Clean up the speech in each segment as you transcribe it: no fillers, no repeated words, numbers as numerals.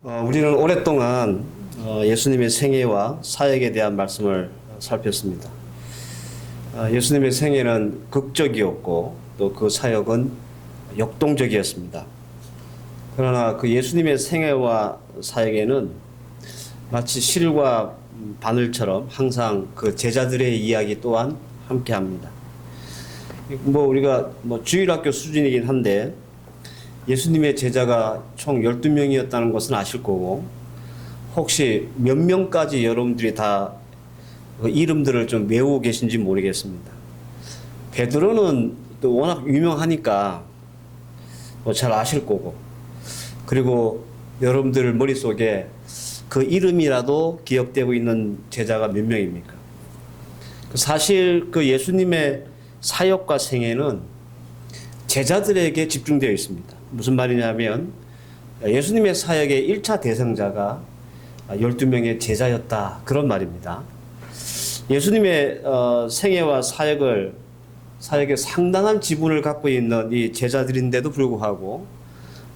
우리는 오랫동안 예수님의 생애와 사역에 대한 말씀을 살폈습니다. 예수님의 생애는 극적이었고 또 그 사역은 역동적이었습니다. 그러나 그 예수님의 생애와 사역에는 마치 실과 바늘처럼 항상 그 제자들의 이야기 또한 함께합니다. 우리가 주일학교 수준이긴 한데 예수님의 제자가 총 12명이었다는 것은 아실 거고, 혹시 몇 명까지 여러분들이 다 그 이름들을 좀 외우고 계신지 모르겠습니다. 베드로는 또 워낙 유명하니까 잘 아실 거고, 그리고 여러분들 머릿속에 그 이름이라도 기억되고 있는 제자가 몇 명입니까? 사실 그 예수님의 사역과 생애는 제자들에게 집중되어 있습니다. 무슨 말이냐면 예수님의 사역의 1차 대상자가 12명의 제자였다, 그런 말입니다. 예수님의 생애와 사역에 상당한 지분을 갖고 있는 이 제자들인데도 불구하고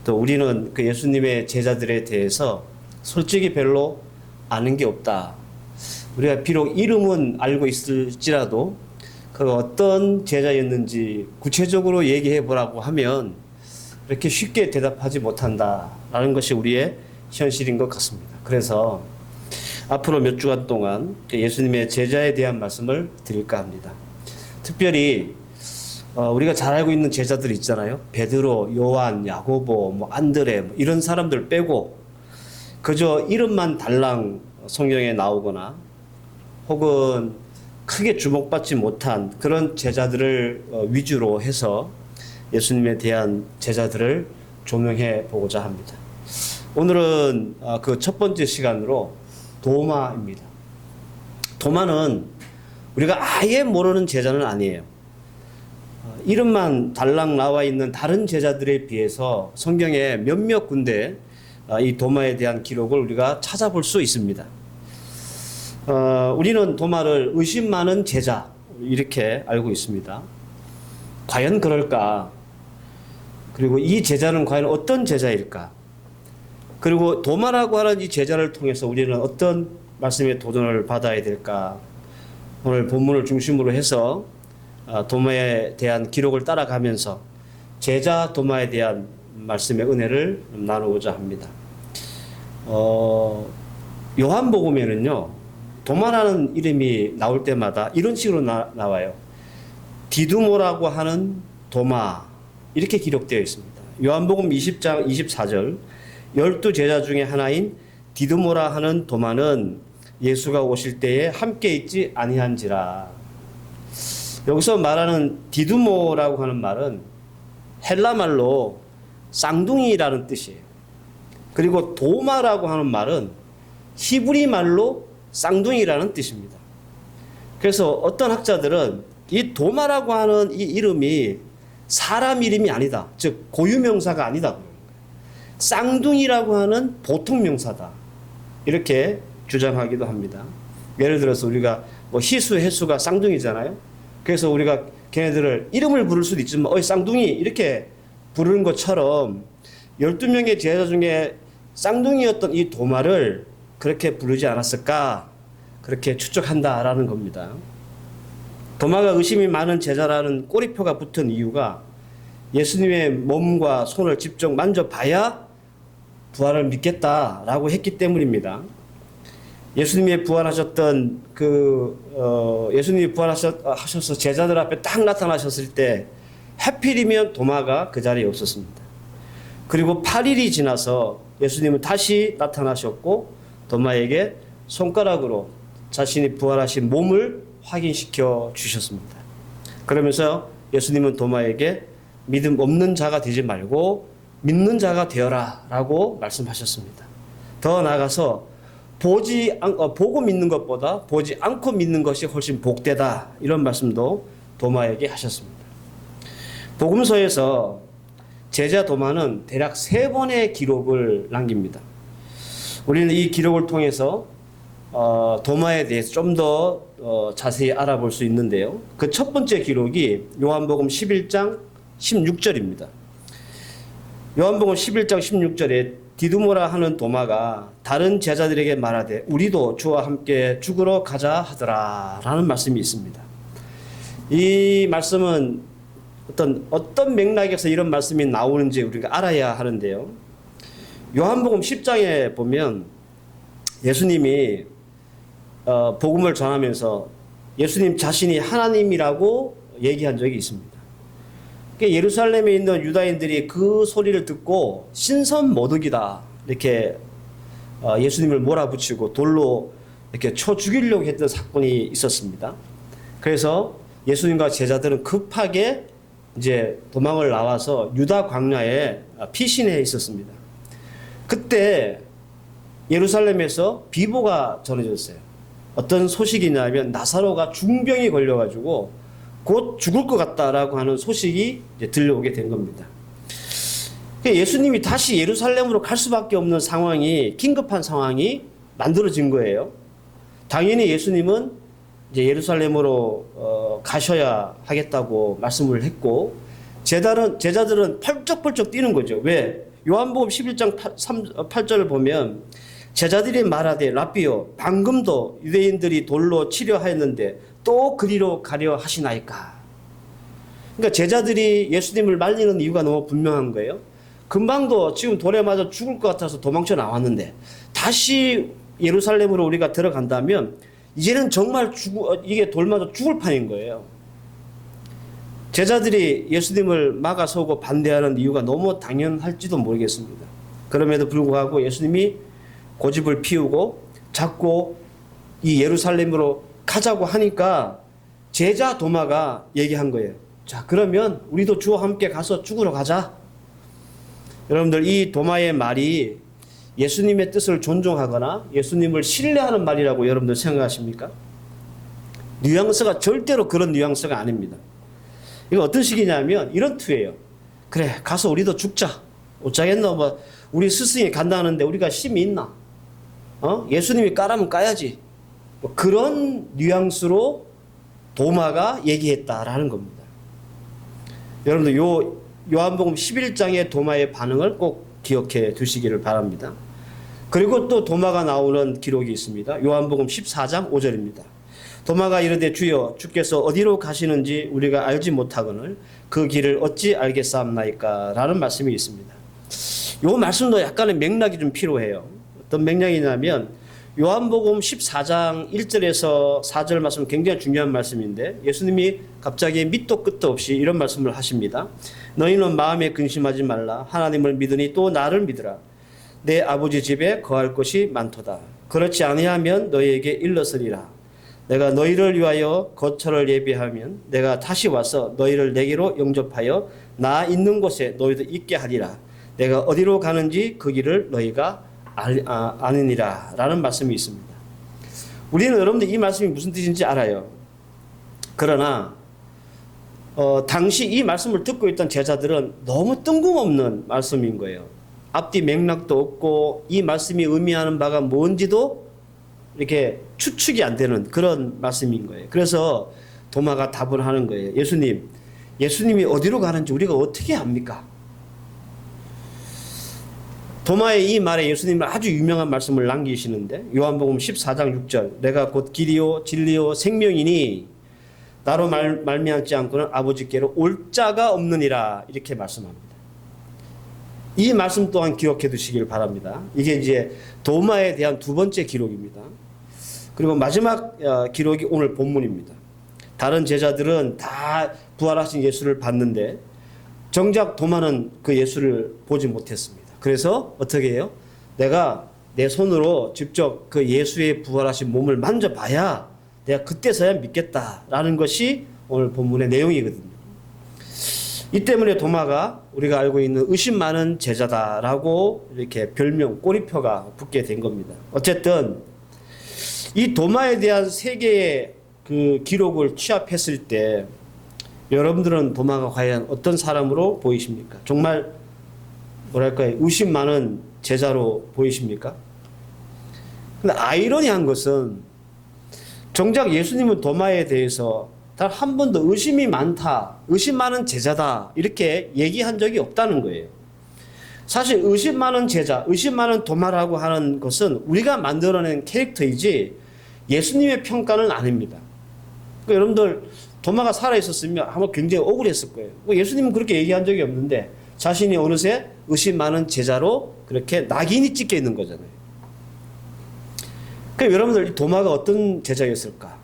또 우리는 그 예수님의 제자들에 대해서 솔직히 별로 아는 게 없다. 우리가 비록 이름은 알고 있을지라도 그 어떤 제자였는지 구체적으로 얘기해 보라고 하면 이렇게 쉽게 대답하지 못한다라는 것이 우리의 현실인 것 같습니다. 그래서 앞으로 몇 주간 동안 예수님의 제자에 대한 말씀을 드릴까 합니다. 특별히 우리가 잘 알고 있는 제자들 있잖아요. 베드로, 요한, 야고보, 안드레 이런 사람들 빼고 그저 이름만 달랑 성경에 나오거나 혹은 크게 주목받지 못한 그런 제자들을 위주로 해서 예수님에 대한 제자들을 조명해 보고자 합니다. 오늘은 그 첫 번째 시간으로 도마입니다. 도마는 우리가 아예 모르는 제자는 아니에요. 이름만 달랑 나와 있는 다른 제자들에 비해서 성경에 몇몇 군데 이 도마에 대한 기록을 우리가 찾아볼 수 있습니다. 우리는 도마를 의심 많은 제자 이렇게 알고 있습니다. 과연 그럴까? 그리고 이 제자는 과연 어떤 제자일까? 그리고 도마라고 하는 이 제자를 통해서 우리는 어떤 말씀의 도전을 받아야 될까? 오늘 본문을 중심으로 해서 도마에 대한 기록을 따라가면서 제자 도마에 대한 말씀의 은혜를 나누고자 합니다. 요한복음에는요, 도마라는 이름이 나올 때마다 이런 식으로 나와요. 디두모라고 하는 도마, 이렇게 기록되어 있습니다. 요한복음 20장 24절, 12제자 중에 하나인 디두모라 하는 도마는 예수가 오실 때에 함께 있지 아니한지라. 여기서 말하는 디두모라고 하는 말은 헬라말로 쌍둥이라는 뜻이에요. 그리고 도마라고 하는 말은 히브리 말로 쌍둥이라는 뜻입니다. 그래서 어떤 학자들은 이 도마라고 하는 이 이름이 사람 이름이 아니다, 즉 고유명사가 아니다, 쌍둥이라고 하는 보통 명사다, 이렇게 주장하기도 합니다. 예를 들어서 우리가 희수, 해수가 쌍둥이잖아요. 그래서 우리가 걔네들을 이름을 부를 수도 있지만 어이 쌍둥이 이렇게 부르는 것처럼 12명의 제자 중에 쌍둥이였던 이 도마를 그렇게 부르지 않았을까, 그렇게 추측한다라는 겁니다. 도마가 의심이 많은 제자라는 꼬리표가 붙은 이유가 예수님의 몸과 손을 직접 만져봐야 부활을 믿겠다라고 했기 때문입니다. 예수님이 부활하셨던 예수님이 부활하셔서 제자들 앞에 딱 나타나셨을 때 하필이면 도마가 그 자리에 없었습니다. 그리고 8일이 지나서 예수님은 다시 나타나셨고 도마에게 손가락으로 자신이 부활하신 몸을 확인시켜 주셨습니다. 그러면서 예수님은 도마에게 믿음 없는 자가 되지 말고 믿는 자가 되어라 라고 말씀하셨습니다. 더 나아가서 보고 믿는 것보다 보지 않고 믿는 것이 훨씬 복되다, 이런 말씀도 도마에게 하셨습니다. 복음서에서 제자 도마는 대략 3번의 기록을 남깁니다. 우리는 이 기록을 통해서 도마에 대해서 좀 더 자세히 알아볼 수 있는데요. 그 첫 번째 기록이 요한복음 11장 16절입니다. 요한복음 11장 16절에 디두모라 하는 도마가 다른 제자들에게 말하되 우리도 주와 함께 죽으러 가자 하더라 라는 말씀이 있습니다. 이 말씀은 어떤 맥락에서 이런 말씀이 나오는지 우리가 알아야 하는데요. 요한복음 10장에 보면 예수님이 복음을 전하면서 예수님 자신이 하나님이라고 얘기한 적이 있습니다. 예루살렘에 있는 유다인들이 그 소리를 듣고 신선 모독이다 이렇게 예수님을 몰아붙이고 돌로 이렇게 쳐 죽이려고 했던 사건이 있었습니다. 그래서 예수님과 제자들은 급하게 이제 도망을 나와서 유다 광야에 피신해 있었습니다. 그때 예루살렘에서 비보가 전해졌어요. 어떤 소식이냐면 나사로가 중병이 걸려가지고 곧 죽을 것 같다라고 하는 소식이 이제 들려오게 된 겁니다. 예수님이 다시 예루살렘으로 갈 수밖에 없는 상황이, 긴급한 상황이 만들어진 거예요. 당연히 예수님은 이제 예루살렘으로 가셔야 하겠다고 말씀을 했고, 제자들은 펄쩍펄쩍 뛰는 거죠. 왜? 요한복음 11장 8절을 보면 제자들이 말하되 라삐요 방금도 유대인들이 돌로 치려 하였는데 또 그리로 가려 하시나이까. 그러니까 제자들이 예수님을 말리는 이유가 너무 분명한 거예요. 금방도 지금 돌에 맞아 죽을 것 같아서 도망쳐 나왔는데 다시 예루살렘으로 우리가 들어간다면 이제는 정말 이게 돌 맞아 죽을 판인 거예요. 제자들이 예수님을 막아서고 반대하는 이유가 너무 당연할지도 모르겠습니다. 그럼에도 불구하고 예수님이 고집을 피우고 자꾸 이 예루살렘으로 가자고 하니까 제자 도마가 얘기한 거예요. 자, 그러면 우리도 주와 함께 가서 죽으러 가자. 여러분들, 이 도마의 말이 예수님의 뜻을 존중하거나 예수님을 신뢰하는 말이라고 여러분들 생각하십니까? 뉘앙스가 절대로 그런 뉘앙스가 아닙니다. 이거 어떤 식이냐면 이런 투예요. 그래, 가서 우리도 죽자. 어쩌겠노? 뭐 우리 스승이 간다는데 우리가 힘이 있나? 예수님이 까라면 까야지. 뭐 그런 뉘앙스로 도마가 얘기했다라는 겁니다. 여러분들, 요한복음 11장의 도마의 반응을 꼭 기억해 두시기를 바랍니다. 그리고 또 도마가 나오는 기록이 있습니다. 요한복음 14장 5절입니다. 도마가 이르되 주여 주께서 어디로 가시는지 우리가 알지 못하거늘 그 길을 어찌 알겠사옵나이까 라는 말씀이 있습니다. 이 말씀도 약간의 맥락이 좀 필요해요. 어떤 맥락이냐면 요한복음 14장 1절에서 4절 말씀 굉장히 중요한 말씀인데 예수님이 갑자기 밑도 끝도 없이 이런 말씀을 하십니다. 너희는 마음에 근심하지 말라. 하나님을 믿으니 또 나를 믿으라. 내 아버지 집에 거할 것이 많도다. 그렇지 아니하면 너희에게 일렀으리라. 내가 너희를 위하여 거처를 예비하면 내가 다시 와서 너희를 내게로 영접하여 나 있는 곳에 너희도 있게 하리라. 내가 어디로 가는지 그 길을 너희가 아느니라 라는 말씀이 있습니다. 우리는 여러분들 이 말씀이 무슨 뜻인지 알아요. 그러나 당시 이 말씀을 듣고 있던 제자들은 너무 뜬금없는 말씀인 거예요. 앞뒤 맥락도 없고 이 말씀이 의미하는 바가 뭔지도 이렇게 추측이 안 되는 그런 말씀인 거예요. 그래서 도마가 답을 하는 거예요. 예수님이 어디로 가는지 우리가 어떻게 압니까? 도마의 이 말에 예수님은 아주 유명한 말씀을 남기시는데 요한복음 14장 6절 내가 곧 길이요 진리요 생명이니 나로 말미암지 않고는 아버지께로 올 자가 없느니라 이렇게 말씀합니다. 이 말씀 또한 기억해 두시길 바랍니다. 이게 이제 도마에 대한 두 번째 기록입니다. 그리고 마지막 기록이 오늘 본문입니다. 다른 제자들은 다 부활하신 예수를 봤는데 정작 도마는 그 예수를 보지 못했습니다. 그래서 어떻게 해요? 내가 내 손으로 직접 그 예수의 부활하신 몸을 만져봐야 내가 그때서야 믿겠다라는 것이 오늘 본문의 내용이거든요. 이 때문에 도마가 우리가 알고 있는 의심 많은 제자다라고 이렇게 별명, 꼬리표가 붙게 된 겁니다. 어쨌든 이 도마에 대한 세 개의 그 기록을 취합했을 때 여러분들은 도마가 과연 어떤 사람으로 보이십니까? 정말 뭐랄까요? 의심 많은 제자로 보이십니까? 근데 아이러니한 것은 정작 예수님은 도마에 대해서 단 한 번도 의심이 많다, 의심 많은 제자다 이렇게 얘기한 적이 없다는 거예요. 사실 의심 많은 제자, 의심 많은 도마라고 하는 것은 우리가 만들어낸 캐릭터이지 예수님의 평가는 아닙니다. 그러니까 여러분들 도마가 살아있었으면 아마 굉장히 억울했을 거예요. 예수님은 그렇게 얘기한 적이 없는데 자신이 어느새 의심 많은 제자로 그렇게 낙인이 찍혀 있는 거잖아요. 그럼 여러분들 도마가 어떤 제자였을까?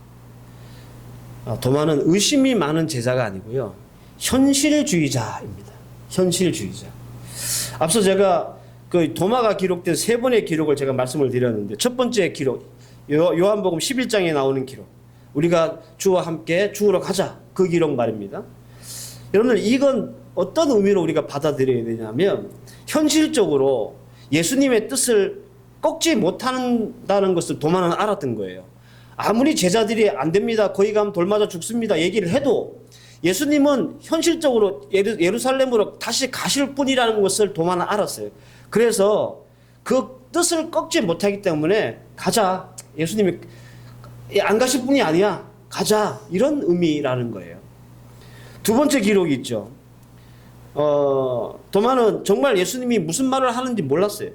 도마는 의심이 많은 제자가 아니고요. 현실주의자입니다. 현실주의자. 앞서 제가 그 도마가 기록된 세 번의 기록을 제가 말씀을 드렸는데 첫 번째 기록, 요한복음 11장에 나오는 기록. 우리가 주와 함께 죽으러 가자. 그 기록 말입니다. 여러분들 이건 어떤 의미로 우리가 받아들여야 되냐면 현실적으로 예수님의 뜻을 꺾지 못한다는 것을 도마는 알았던 거예요. 아무리 제자들이 안 됩니다. 거기 가면 돌 맞아 죽습니다. 얘기를 해도 예수님은 현실적으로 예루살렘으로 다시 가실 뿐이라는 것을 도마는 알았어요. 그래서 그 뜻을 꺾지 못하기 때문에 가자. 예수님이 안 가실 뿐이 아니야. 가자. 이런 의미라는 거예요. 두 번째 기록이 있죠. 도마는 정말 예수님이 무슨 말을 하는지 몰랐어요.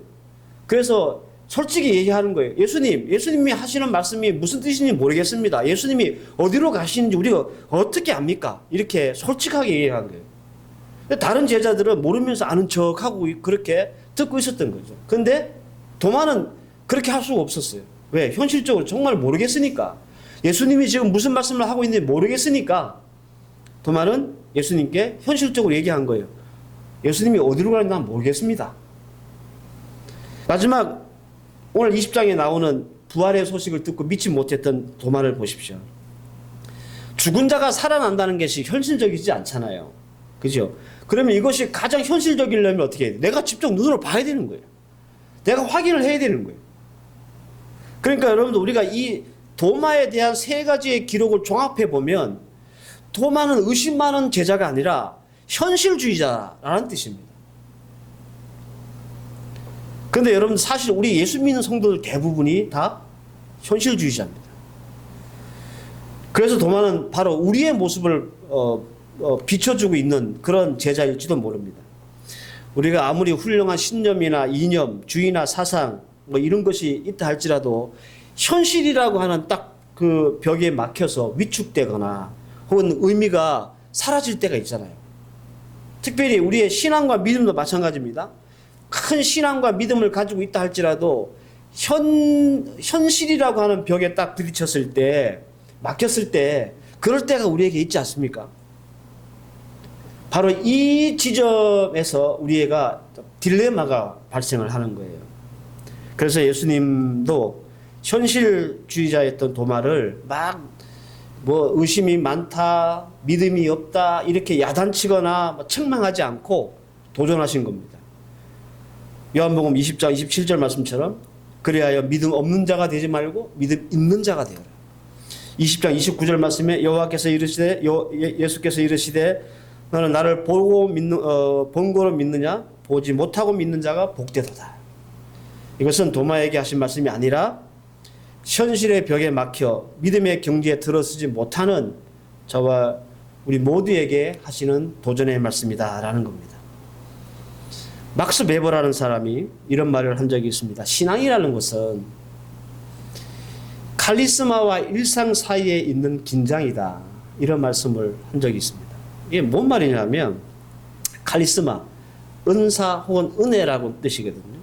그래서 솔직히 얘기하는 거예요. 예수님이 하시는 말씀이 무슨 뜻인지 모르겠습니다. 예수님이 어디로 가시는지 우리가 어떻게 압니까? 이렇게 솔직하게 얘기한 거예요. 다른 제자들은 모르면서 아는 척하고 그렇게 듣고 있었던 거죠. 근데 도마는 그렇게 할 수가 없었어요. 왜? 현실적으로 정말 모르겠으니까. 예수님이 지금 무슨 말씀을 하고 있는지 모르겠으니까 도마는 예수님께 현실적으로 얘기한 거예요. 예수님이 어디로 가는지 난 모르겠습니다. 마지막 오늘 20장에 나오는 부활의 소식을 듣고 믿지 못했던 도마를 보십시오. 죽은 자가 살아난다는 것이 현실적이지 않잖아요. 그죠? 그러면 이것이 가장 현실적이려면 어떻게 해야 돼? 내가 직접 눈으로 봐야 되는 거예요. 내가 확인을 해야 되는 거예요. 그러니까 여러분들 우리가 이 도마에 대한 세 가지의 기록을 종합해 보면 도마는 의심 많은 제자가 아니라 현실주의자라는 뜻입니다. 그런데 여러분 사실 우리 예수 믿는 성도들 대부분이 다 현실주의자입니다. 그래서 도마는 바로 우리의 모습을 비춰주고 있는 그런 제자일지도 모릅니다. 우리가 아무리 훌륭한 신념이나 이념, 주의나 사상 뭐 이런 것이 있다 할지라도 현실이라고 하는 딱 그 벽에 막혀서 위축되거나 혹은 의미가 사라질 때가 있잖아요. 특별히 우리의 신앙과 믿음도 마찬가지입니다. 큰 신앙과 믿음을 가지고 있다 할지라도 현실이라고 하는 벽에 딱 부딪혔을 때, 막혔을 때 그럴 때가 우리에게 있지 않습니까? 바로 이 지점에서 우리가 딜레마가 발생을 하는 거예요. 그래서 예수님도 현실주의자였던 도마를 막 뭐 의심이 많다, 믿음이 없다 이렇게 야단치거나 책망하지 않고 도전하신 겁니다. 요한복음 20장 27절 말씀처럼 그리하여 믿음 없는 자가 되지 말고 믿음 있는 자가 되어라. 20장 29절 말씀에 여호와께서 이르시되 예수께서 이르시되 너는 나를 보고 본고로 믿느냐 보지 못하고 믿는 자가 복되도다. 이것은 도마에게 하신 말씀이 아니라 현실의 벽에 막혀 믿음의 경지에 들어서지 못하는 저와 우리 모두에게 하시는 도전의 말씀이다라는 겁니다. 막스 베버라는 사람이 이런 말을 한 적이 있습니다. 신앙이라는 것은 카리스마와 일상 사이에 있는 긴장이다. 이런 말씀을 한 적이 있습니다. 이게 뭔 말이냐면 카리스마, 은사 혹은 은혜라고 뜻이거든요.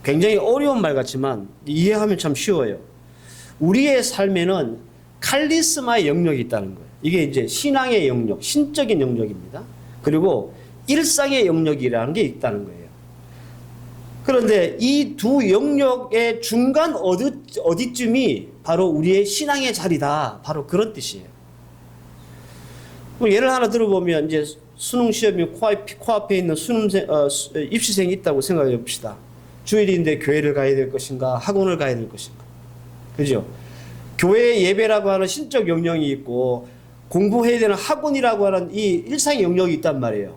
굉장히 어려운 말 같지만 이해하면 참 쉬워요. 우리의 삶에는 카리스마의 영역이 있다는 거예요. 이게 이제 신앙의 영역, 신적인 영역입니다. 그리고 일상의 영역이라는 게 있다는 거예요. 그런데 이 두 영역의 중간 어디쯤이 바로 우리의 신앙의 자리다. 바로 그런 뜻이에요. 예를 하나 들어보면 이제 수능 시험이 코앞에 있는 입시생이 있다고 생각해 봅시다. 주일인데 교회를 가야 될 것인가, 학원을 가야 될 것인가. 그죠? 교회 예배라고 하는 신적 영역이 있고 공부해야 되는 학원이라고 하는 이 일상의 영역이 있단 말이에요.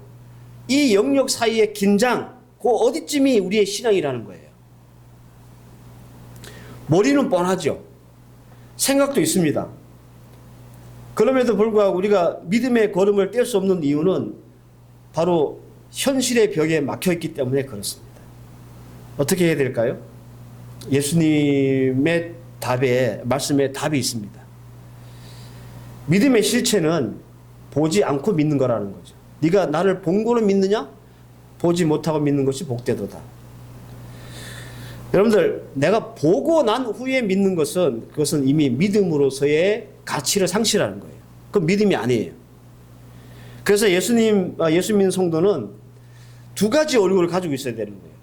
이 영역 사이의 긴장, 그 어디쯤이 우리의 신앙이라는 거예요. 머리는 뻔하죠. 생각도 있습니다. 그럼에도 불구하고 우리가 믿음의 걸음을 뗄 수 없는 이유는 바로 현실의 벽에 막혀있기 때문에 그렇습니다. 어떻게 해야 될까요? 예수님의 말씀에 답이 있습니다. 믿음의 실체는 보지 않고 믿는 거라는 거죠. 네가 나를 본 거로 믿느냐? 보지 못하고 믿는 것이 복되도다. 여러분들, 내가 보고 난 후에 믿는 것은 그것은 이미 믿음으로서의 가치를 상실하는 거예요. 그건 믿음이 아니에요. 그래서 예수 믿는 성도는 두 가지 얼굴을 가지고 있어야 되는 거예요.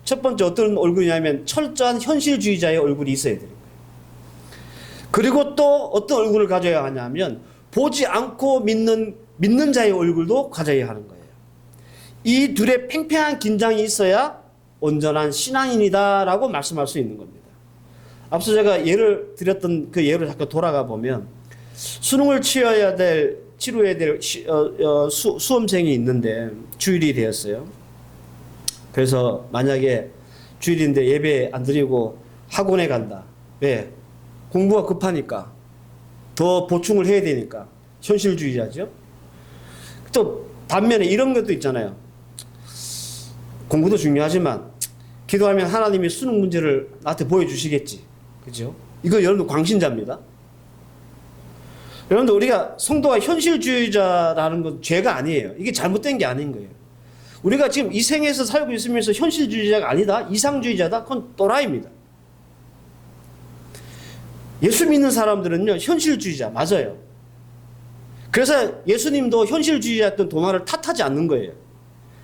첫 번째 어떤 얼굴이냐면 철저한 현실주의자의 얼굴이 있어야 되는 거예요. 그리고 또 어떤 얼굴을 가져야 하냐면 보지 않고 믿는 자의 얼굴도 가져야 하는 거예요. 이 둘의 팽팽한 긴장이 있어야 온전한 신앙인이다라고 말씀할 수 있는 겁니다. 앞서 제가 예를 드렸던 그 예를 잠깐 돌아가 보면 수능을 치러야 될 수험생이 있는데 주일이 되었어요. 그래서 만약에 주일인데 예배 안 드리고 학원에 간다. 왜? 공부가 급하니까. 더 보충을 해야 되니까. 현실주의자죠. 또 반면에 이런 것도 있잖아요. 공부도 중요하지만 기도하면 하나님이 수능 문제를 나한테 보여주시겠지. 그죠? 이거 여러분들 광신자입니다. 여러분들 우리가 성도가 현실주의자라는 건 죄가 아니에요. 이게 잘못된 게 아닌 거예요. 우리가 지금 이 생에서 살고 있으면서 현실주의자가 아니다, 이상주의자다, 그건 또라이입니다. 예수 믿는 사람들은요, 현실주의자, 맞아요. 그래서 예수님도 현실주의자였던 도마를 탓하지 않는 거예요.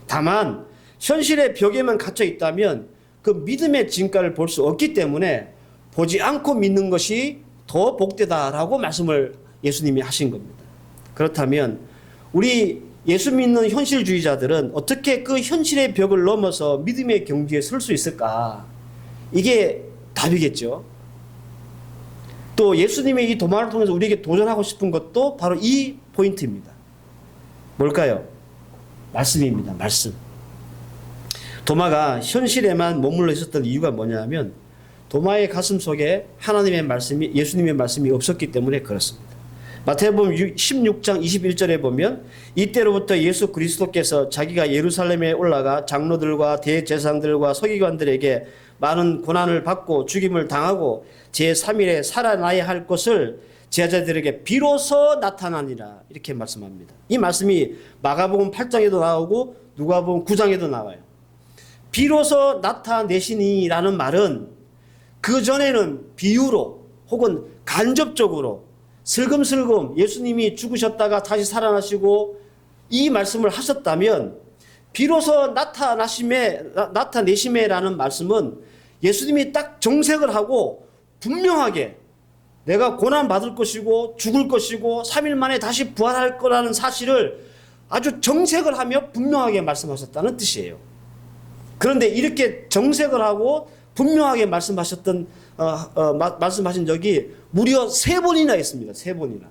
다만, 현실의 벽에만 갇혀 있다면 그 믿음의 진가를 볼 수 없기 때문에 보지 않고 믿는 것이 더 복되다라고 말씀을 예수님이 하신 겁니다. 그렇다면, 우리 예수 믿는 현실주의자들은 어떻게 그 현실의 벽을 넘어서 믿음의 경지에 설 수 있을까? 이게 답이겠죠. 또 예수님의 이 도마를 통해서 우리에게 도전하고 싶은 것도 바로 이 포인트입니다. 뭘까요? 말씀입니다. 말씀. 도마가 현실에만 머물러 있었던 이유가 뭐냐면 도마의 가슴 속에 하나님의 말씀이, 예수님의 말씀이 없었기 때문에 그렇습니다. 마태복음 16장 21절에 보면 이때로부터 예수 그리스도께서 자기가 예루살렘에 올라가 장로들과 대제사장들과 서기관들에게 많은 고난을 받고 죽임을 당하고 제3일에 살아나야 할 것을 제자들에게 비로소 나타나니라 이렇게 말씀합니다. 이 말씀이 마가복음 8장에도 나오고 누가복음 9장에도 나와요. 비로소 나타내시니라는 말은 그 전에는 비유로 혹은 간접적으로 슬금슬금 예수님이 죽으셨다가 다시 살아나시고 이 말씀을 하셨다면 비로소 나타내심에라는 말씀은 예수님이 딱 정색을 하고 분명하게 내가 고난받을 것이고 죽을 것이고 3일 만에 다시 부활할 거라는 사실을 아주 정색을 하며 분명하게 말씀하셨다는 뜻이에요. 그런데 이렇게 정색을 하고 분명하게 말씀하신 적이 무려 3번이나 있습니다. 3번이나.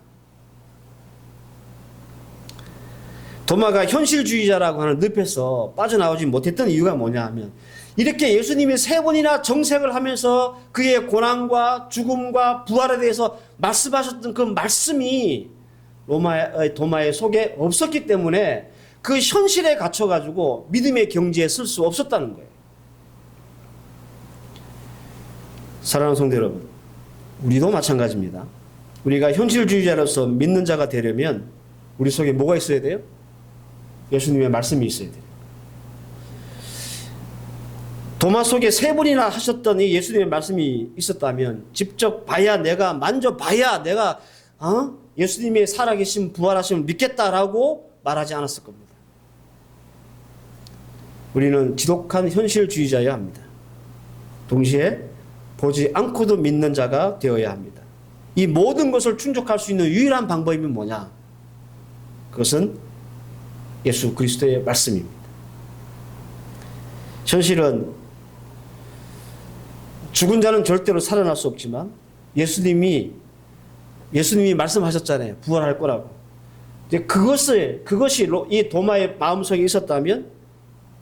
도마가 현실주의자라고 하는 늪에서 빠져나오지 못했던 이유가 뭐냐 하면 이렇게 예수님이 3번이나 정색을 하면서 그의 고난과 죽음과 부활에 대해서 말씀하셨던 그 말씀이 도마의 속에 없었기 때문에 그 현실에 갇혀가지고 믿음의 경지에 설 수 없었다는 거예요. 사랑하는 성도 여러분, 우리도 마찬가지입니다. 우리가 현실주의자로서 믿는 자가 되려면 우리 속에 뭐가 있어야 돼요? 예수님의 말씀이 있어야 돼요. 도마 속에 3번이나 하셨던 이 예수님의 말씀이 있었다면 직접 봐야 내가 만져봐야 내가 예수님의 살아계신 부활하심을 믿겠다라고 말하지 않았을 겁니다. 우리는 지독한 현실주의자여야 합니다. 동시에 보지 않고도 믿는 자가 되어야 합니다. 이 모든 것을 충족할 수 있는 유일한 방법이 뭐냐? 그것은 예수 그리스도의 말씀입니다. 현실은 죽은 자는 절대로 살아날 수 없지만 예수님이 말씀하셨잖아요. 부활할 거라고. 그것이 이 도마의 마음속에 있었다면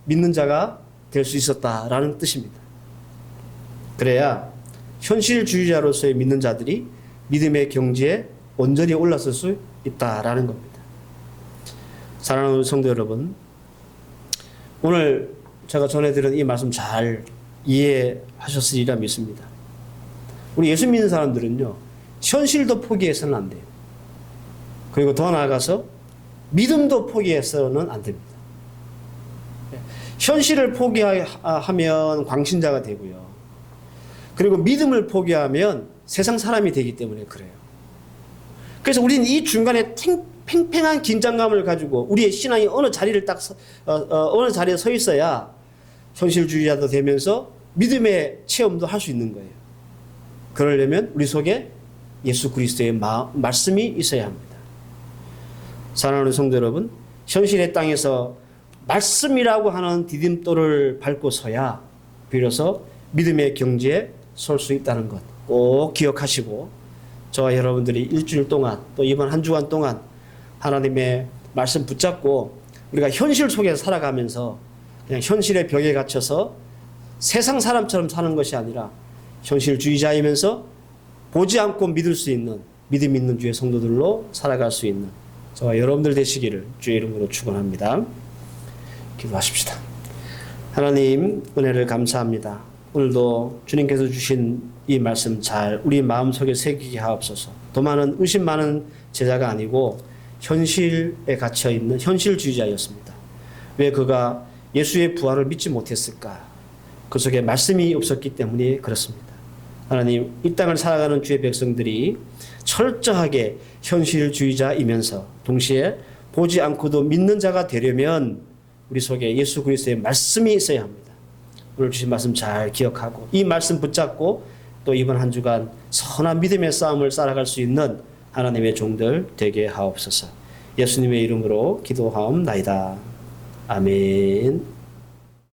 믿는 자가 될 수 있었다라는 뜻입니다. 그래야 현실주의자로서의 믿는 자들이 믿음의 경지에 온전히 올라설 수 있다라는 겁니다. 사랑하는 성도 여러분, 오늘 제가 전해드린 이 말씀 잘 이해하셨으리라 믿습니다. 우리 예수 믿는 사람들은요, 현실도 포기해서는 안 돼요. 그리고 더 나아가서 믿음도 포기해서는 안 됩니다. 현실을 포기하면 광신자가 되고요. 그리고 믿음을 포기하면 세상 사람이 되기 때문에 그래요. 그래서 우리는 이 중간에 팽팽한 긴장감을 가지고 우리의 신앙이 어느 자리를 어느 자리에 서 있어야 현실주의자도 되면서 믿음의 체험도 할 수 있는 거예요. 그러려면 우리 속에 예수 그리스도의 말씀이 있어야 합니다. 사랑하는 성도 여러분, 현실의 땅에서 말씀이라고 하는 디딤돌을 밟고 서야 비로소 믿음의 경지에 설 수 있다는 것 꼭 기억하시고, 저와 여러분들이 일주일 동안 또 이번 한 주간 동안 하나님의 말씀 붙잡고 우리가 현실 속에서 살아가면서 그냥 현실의 벽에 갇혀서 세상 사람처럼 사는 것이 아니라 현실주의자이면서 보지 않고 믿을 수 있는 믿음 있는 주의 성도들로 살아갈 수 있는 저와 여러분들 되시기를 주의 이름으로 축원합니다. 기도하십시다. 하나님, 은혜를 감사합니다. 오늘도 주님께서 주신 이 말씀 잘 우리 마음속에 새기게 하옵소서. 더 많은 의심 많은 제자가 아니고 현실에 갇혀 있는 현실주의자였습니다. 왜 그가 예수의 부활을 믿지 못했을까? 그 속에 말씀이 없었기 때문에 그렇습니다. 하나님, 이 땅을 살아가는 주의 백성들이 철저하게 현실주의자이면서 동시에 보지 않고도 믿는 자가 되려면 우리 속에 예수 그리스도의 말씀이 있어야 합니다. 오늘 주신 말씀 잘 기억하고 이 말씀 붙잡고 또 이번 한 주간 선한 믿음의 싸움을 살아갈 수 있는 하나님의 종들 되게 하옵소서. 예수님의 이름으로 기도하옵나이다. 아멘.